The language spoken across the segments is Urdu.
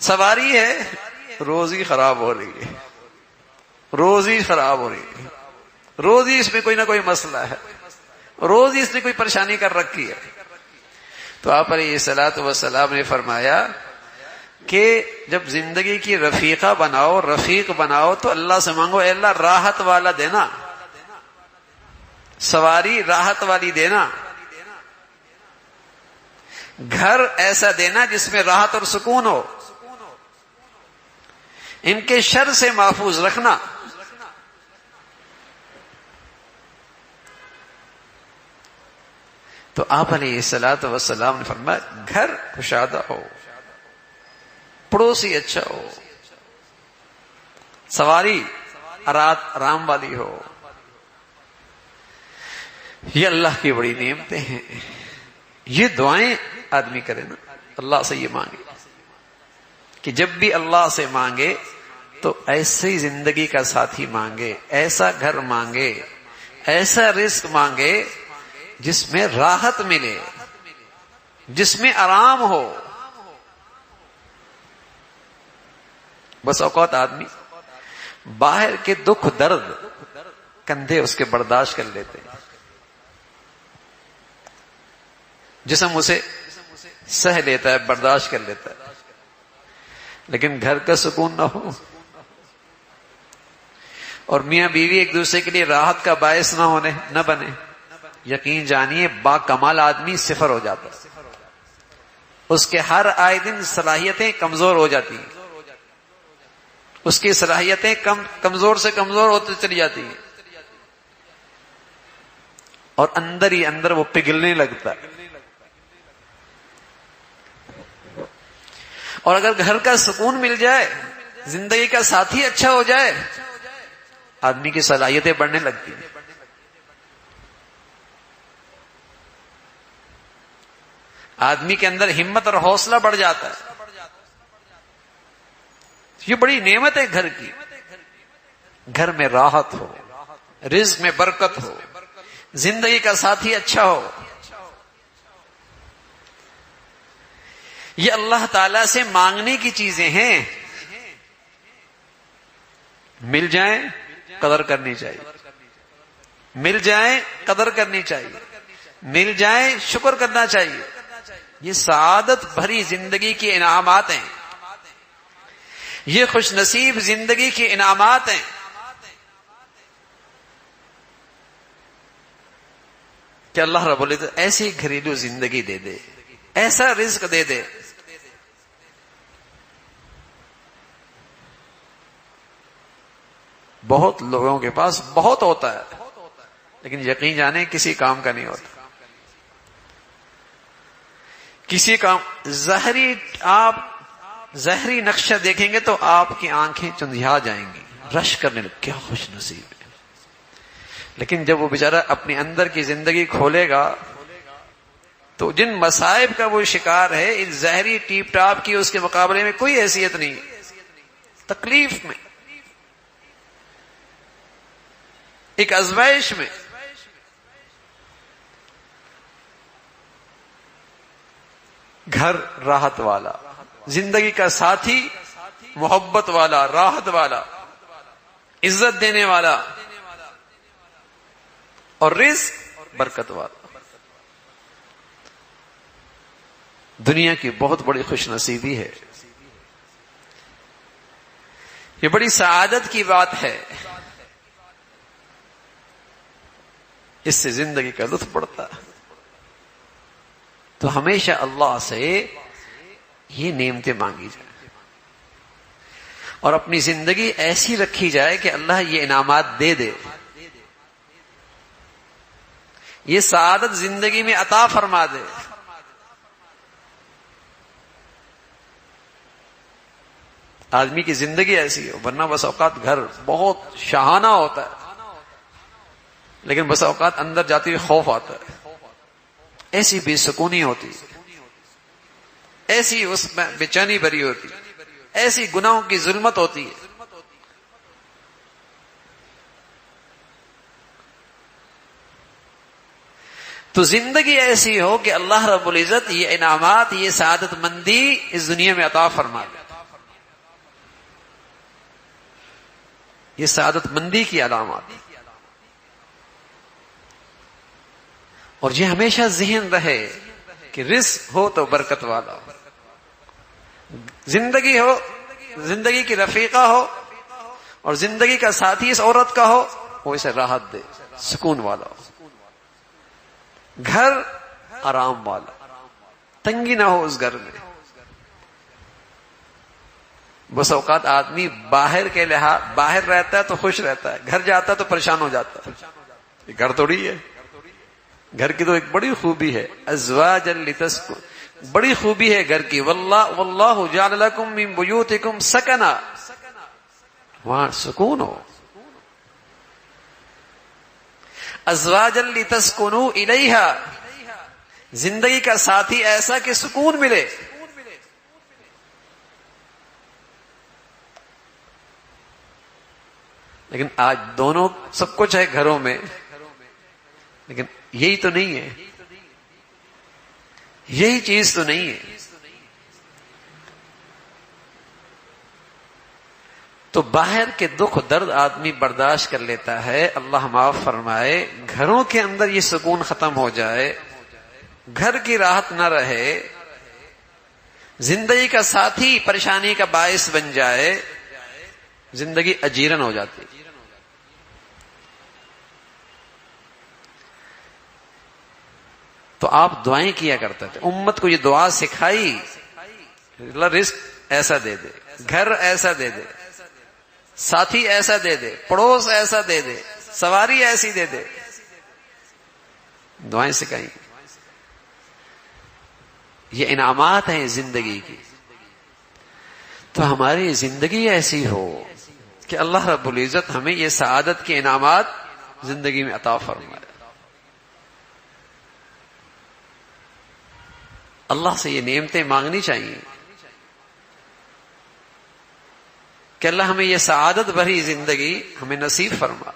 سواری ہے، روز ہی خراب ہو رہی ہے، روز ہی خراب ہو رہی ہے، روز ہی اس میں کوئی نہ کوئی مسئلہ ہے، روز ہی اس نے کوئی پریشانی کر رکھی ہے۔ تو آپ علیہ الصلوۃ والسلام نے فرمایا کہ جب زندگی کی رفیقہ بناؤ، رفیق بناؤ، تو اللہ سے مانگو اے اللہ راحت والا دینا، سواری راحت والی دینا، گھر ایسا دینا جس میں راحت اور سکون ہو، ان کے شر سے محفوظ رکھنا۔ تو آپ علیہ الصلوۃ والسلام نے فرمایا گھر کشادہ ہو، پڑوسی اچھا ہو، سواری آرام والی ہو، یہ اللہ کی بڑی نعمتیں ہیں۔ یہ دعائیں آدمی کرے نا، اللہ سے یہ مانگے کہ جب بھی اللہ سے مانگے تو ایسی زندگی کا ساتھی مانگے، ایسا گھر مانگے، ایسا رزق مانگے جس میں راحت ملے، جس میں آرام ہو۔ بس اوقات آدمی باہر کے دکھ درد کندھے اس کے برداشت کر لیتے ہیں، جسم اسے سہ لیتا ہے، برداشت کر لیتا ہے، لیکن گھر کا سکون نہ ہو اور میاں بیوی ایک دوسرے کے لیے راحت کا باعث نہ بنے، یقین جانیے با کمال آدمی صفر ہو جاتا ہے، اس کے ہر آئے دن صلاحیتیں کمزور ہو جاتی ہیں، اس کی صلاحیتیں کمزور سے کمزور ہوتی چلی جاتی ہیں، اور اندر ہی اندر وہ پگھلنے لگتا ہے۔ اور اگر گھر کا سکون مل جائے، زندگی کا ساتھی اچھا ہو جائے، آدمی کی صلاحیتیں بڑھنے لگتی ہیں۔ آدمی کے اندر ہمت اور حوصلہ بڑھ جاتا ہے۔ یہ بڑی نعمت ہے گھر کی، گھر میں راحت ہو، رزق میں برکت ہو، زندگی کا ساتھی اچھا ہو۔ یہ اللہ تعالی سے مانگنے کی چیزیں ہیں، مل جائیں قدر کرنی چاہیے، مل جائیں قدر کرنی چاہیے، مل جائیں شکر کرنا چاہیے۔ یہ سعادت بھری زندگی کے انعامات ہیں، یہ خوش نصیب زندگی کے انعامات ہیں۔ کہ اللہ رب العزت ایسی گھریلو زندگی دے دے، ایسا رزق دے دے۔ بہت لوگوں کے پاس بہت ہوتا ہے، لیکن یقین جانے کسی کام کا نہیں ہوتا، کسی کام آپ ظاہری نقشہ دیکھیں گے تو آپ کی آنکھیں چندھیا جائیں گی، رش کرنے لگ، کیا خوش نصیب ہے۔ لیکن جب وہ بیچارہ اپنے اندر کی زندگی کھولے گا تو جن مصائب کا وہ شکار ہے، اس ظاہری ٹیپ ٹاپ کی اس کے مقابلے میں کوئی حیثیت نہیں۔ تکلیف میں، ایک آزمائش میں، گھر راحت والا، زندگی کا ساتھی محبت والا، راحت والا، عزت دینے والا، اور رزق برکت والا، دنیا کی بہت بڑی خوش نصیبی ہے۔ یہ بڑی سعادت کی بات ہے، اس سے زندگی کا لطف بڑھتا ہے۔ تو ہمیشہ اللہ سے یہ نعمتیں مانگی جائیں اور اپنی زندگی ایسی رکھی جائے کہ اللہ یہ انعامات دے دے، یہ سعادت زندگی میں عطا فرما دے۔ آدمی کی زندگی ایسی ہو، ورنہ بس اوقات گھر بہت شاہانہ ہوتا ہے، لیکن بس اوقات اندر جاتے ہوئے خوف آتا ہے، ایسی بے سکونی ہوتی، ایسی اس میں بے چینی بھری ہوتی، ایسی گناہوں کی ظلمت ہوتی ہے۔ تو زندگی ایسی ہو کہ اللہ رب العزت یہ انعامات، یہ سعادت مندی اس دنیا میں عطا فرما دے۔ یہ سعادت مندی کی علامات. اور یہ ہمیشہ ذہن رہے کہ رزق ہو تو برکت والا ہو، زندگی ہو، زندگی کی رفیقہ ہو اور زندگی کا ساتھی اس عورت کا ہو، وہ اسے راحت دے، سکون والا ہو، گھر آرام والا، تنگی نہ ہو اس گھر میں. بس اوقات آدمی باہر کے لحاظ باہر رہتا ہے تو خوش رہتا ہے، گھر جاتا ہے تو پریشان ہو جاتا ہے. یہ گھر تھوڑی ہے. گھر کی تو ایک بڑی خوبی ہے، ازواجا لتسکن، بڑی خوبی ہے گھر کی. واللہ جعل لکم من بیوتکم سکنا، وہاں سکون ہو. ازواجا لتسکنوا الیہا، زندگی کا ساتھی ایسا کہ سکون ملے. لیکن آج دونوں سب کچھ ہے گھروں میں، لیکن یہی تو نہیں ہے، یہی چیز تو نہیں ہے. تو باہر کے دکھ درد آدمی برداشت کر لیتا ہے، اللہ معاف فرمائے. گھروں کے اندر یہ سکون ختم ہو جائے، گھر کی راحت نہ رہے، زندگی کا ساتھی پریشانی کا باعث بن جائے، زندگی اجیرن ہو جاتی. تو آپ دعائیں کیا کرتے تھے، امت کو یہ دعا سکھائی، اللہ رزق ایسا دے دے، گھر ایسا دے دے، ساتھی ایسا دے دے، پڑوس ایسا دے دے، سواری ایسی دے دے. دعائیں سکھائیں. یہ انعامات ہیں زندگی کی. تو ہماری زندگی ایسی ہو کہ اللہ رب العزت ہمیں یہ سعادت کے انعامات زندگی میں عطا فرمائے. اللہ سے یہ نعمتیں مانگنی چاہیے کہ اللہ ہمیں یہ سعادت بھری زندگی ہمیں نصیب فرما.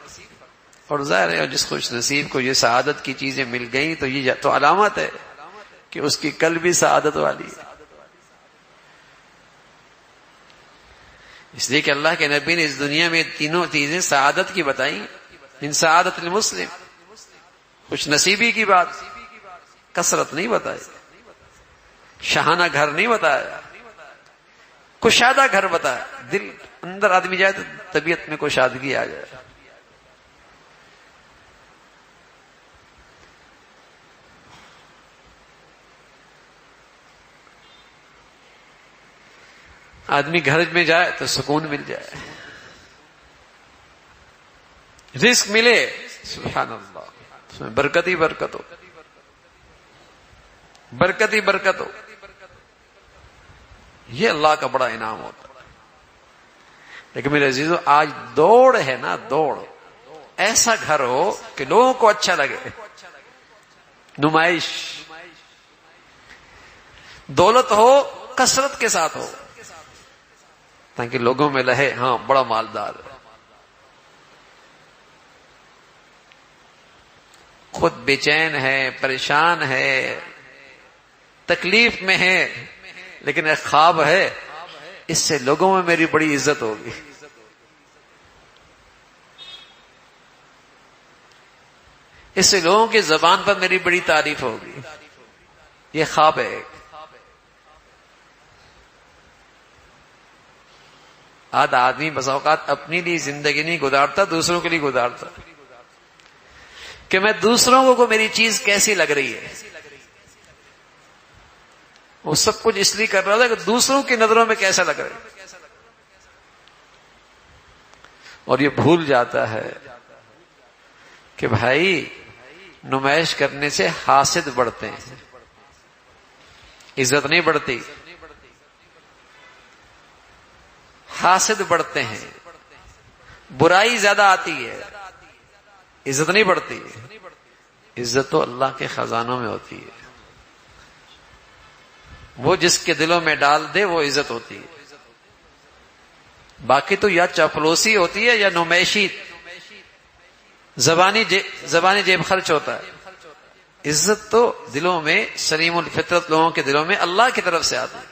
اور ظاہر ہے جس خوش نصیب کو یہ سعادت کی چیزیں مل گئیں تو یہ تو علامت ہے کہ اس کی کل بھی سعادت والی ہے. اس لیے کہ اللہ کے نبی نے اس دنیا میں تینوں چیزیں سعادت کی بتائیں. من سعادت المسلم، خوش نصیبی کی بات، کثرت نہیں بتائی، شہانہ گھر نہیں بتایا، کشادہ گھر بتایا. دل اندر آدمی جائے تو طبیعت میں کشادگی آ جائے. آدمی گھر میں جائے تو سکون مل جائے، رزق ملے، سبحان اللہ، اس میں برکت ہی برکت ہو، برکت ہی برکت ہو. یہ اللہ کا بڑا انعام ہوتا ہے. لیکن میرے عزیزو آج دوڑ ہے نا، دوڑ. ایسا گھر ہو کہ لوگوں کو اچھا لگے، نمائش، دولت ہو کثرت کے ساتھ ہو تاکہ لوگوں میں لہے ہاں بڑا مالدار ہے. خود بے چین ہے، پریشان ہے، تکلیف میں ہے، لیکن ایک خواب ہے اس سے لوگوں میں میری بڑی عزت ہوگی. اس سے لوگوں کی زبان پر میری بڑی تعریف ہوگی. یہ خواب ہے. آدمی بس اوقات اپنی لیے زندگی نہیں گزارتا، دوسروں کے لیے گزارتا کہ میں دوسروں کو میری چیز کیسی لگ رہی ہے. وہ سب کچھ اس لیے کر رہا تھا کہ دوسروں کی نظروں میں کیسا لگ رہا ہے، اور یہ بھول جاتا ہے کہ بھائی نمائش کرنے سے حاسد بڑھتے ہیں، عزت نہیں بڑھتی. حاسد بڑھتے ہیں، برائی زیادہ آتی ہے، عزت نہیں بڑھتی. عزت تو اللہ کے خزانوں میں ہوتی ہے، وہ جس کے دلوں میں ڈال دے وہ عزت ہوتی ہے. باقی تو یا چاپلوسی ہوتی ہے یا نمائشی، زبانی جیب خرچ ہوتا ہے. عزت تو دلوں میں، سلیم الفطرت لوگوں کے دلوں میں اللہ کی طرف سے آتی ہے.